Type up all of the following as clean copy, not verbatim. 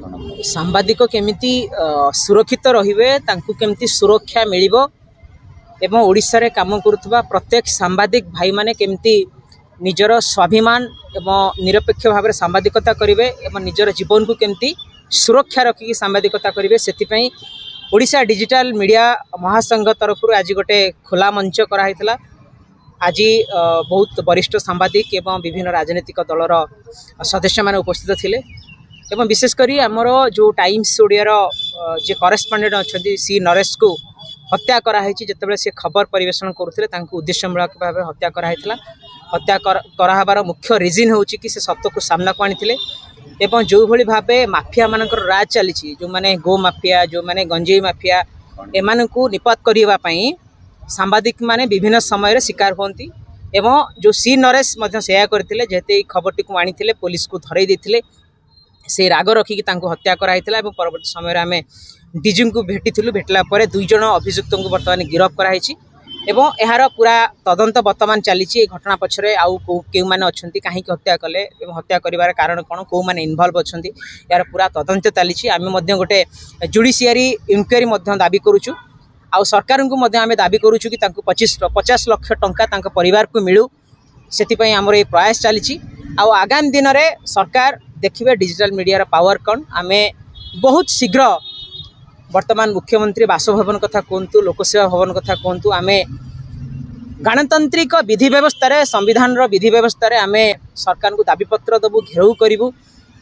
सांबादिक केमिति सुरक्षित रहिबे तांकु केमिति सुरक्षा मिलिबो एवं ओडिशा रे काम करुवा प्रत्येक सांबादिक भाई माने केमिति निजर स्वाभिमान एवं निरपेक्ष भाव में सांबादिकता करेंगे एवं निजर जीवन को केमिति सुरक्षा रखिकी सांबादिकता करेंगे से ओडिशा डिजिटल मीडिया महासंघ तरफ आज गोटे खोला मंच कराइला। आज बहुत वरिष्ठ सांबादिक एवं विभिन्न राजनीतिक दलर सदस्य मान उपस्थित थिले एवं विशेषकर आमर जो टाइम्स ओडियार जे करेस्पॉन्डेंट अच्छा सी नरेश को हत्या कराई जितेबाला से खबर परिवेषण करुले उद्देश्यमूलक भाव हत्या कराइला। हत्या कराबार मुख्य रिजन हूँ कि से सत्य को सामना को आनी एवं जो भली भाव माफिया मानकर राज चली जो मैंने गो माफिया जो मैंने गंजेई माफिया एमान को निपात करने सांबादिक माने विभिन्न समय शिकार होती एवं जो सी नरेश से करते जेते खबर टी आनी पुलिस को धरई देते से राग रखिकी हत्या कराइला। परवर्त समय आम डीजी को भेटिलु भेटला दुई जन अभियुक्त को बर्तमान गिरफ्त कराई एवं यार पूरा तदंत बर्तमान चली घटना पछरे आउ के माने अच्छी कहीं हत्या कले हत्या कर कारण कौन कौ माने इनवल्व अच्छा यार पूरा तदंत चली आम गोटे जुडिशियरी इनक्वारी दाबी करुचु आउ सरकार को आम दाबी करुचु कि 50 लाख टंका परिवार को मिलू से आमर ये प्रयास चली आगामी दिन में सरकार देखिए डिजिटल मीडिया पावर कौन आम बहुत शीघ्र वर्तमान मुख्यमंत्री बासभवन कथा कहतु लोकसेवा भवन कथा कहतु आम गणतांत्रिक विधि व्यवस्था संविधान विधि व्यवस्था आम सरकार को दाबीपत्र देवु घेराव करूँ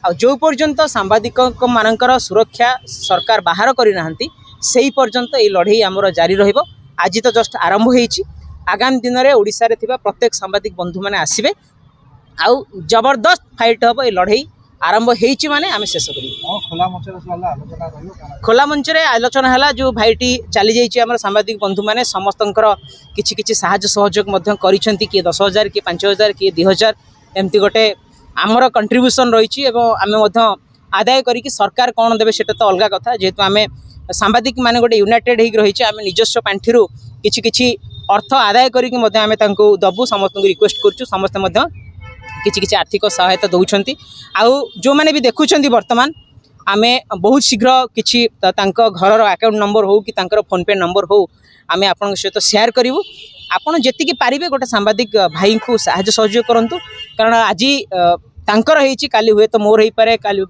आ जो पर्यंत सांबादिक मानकर सुरक्षा सरकार बाहर करना से पर्यंत ये लड़े आमर जारी रहिबो। आज तो जस्ट आरंभ होईची आगामी दिन में ओडिशा रे थिबा प्रत्येक सांबादिक बंधु माने आसिबे आउ जबरदस्त फाइट हम ये लड़े आरंभ होईची माने आम शेष खोला मंच रे आलोचना है जो भाईटी चली जाइए आम सांबादिक बंधु मैंने समस्त किछि किछि साहाय्य सहयोग मध्य करिसेंती किए 10,000 किए 5,000 किए 2,000 एमती गोटे आमर कंट्रीब्यूशन रही आम आदाय करी सरकार कौन देवे सेटा तो अलग कथा जेहेतु आम सांबादिक माने गोटे यूनाइटेड होकर रही आम निजस्व पांठि किछि किछि अर्थ आदाय करी आम दबु समस्त रिक्वेस्ट करुँ समस्ते किछि किछि आर्थिक सहायता दौरान आउ जो मैंने भी देखुं बर्तमान आम बहुत शीघ्र किछि घर अकाउंट नंबर हो कि फोन पे नंबर हो आम आपण सहित शेयर करूँ आपड़ जी पारे गोटे सांबादिक भाई को साहाय्य सहयोग करूँ कारण आज तांकर होईची काली हुए तो मोर हो पारे काली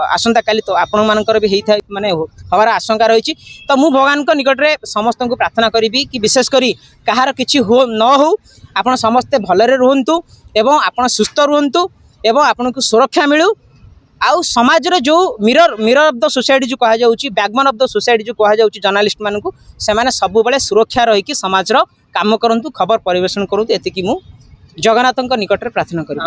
आसंता काली तो आपण मानकर भी होता माने हवार आशंका रही तो मु भगवान को निकट में समस्त को प्रार्थना करी कि विशेष करी कहार किछि हो न हो आपण समस्ते भलरे रुहंतु एवं आपण सुस्थ रुहंतु एवं आपण को सुरक्षा मिलू आउ समाज रो जो मिरर ऑफ द सोसाइटी जो कहा जाउची बैकबोन ऑफ द सोसाइटी जो कहा जाउची जर्नलिस्ट मानू से माने सब बेले सुरक्षा रही कि समाज रो काम करंतु खबर परिवेषण करंतु एतिकी मु जगन्नाथ निकट में प्रार्थना करी।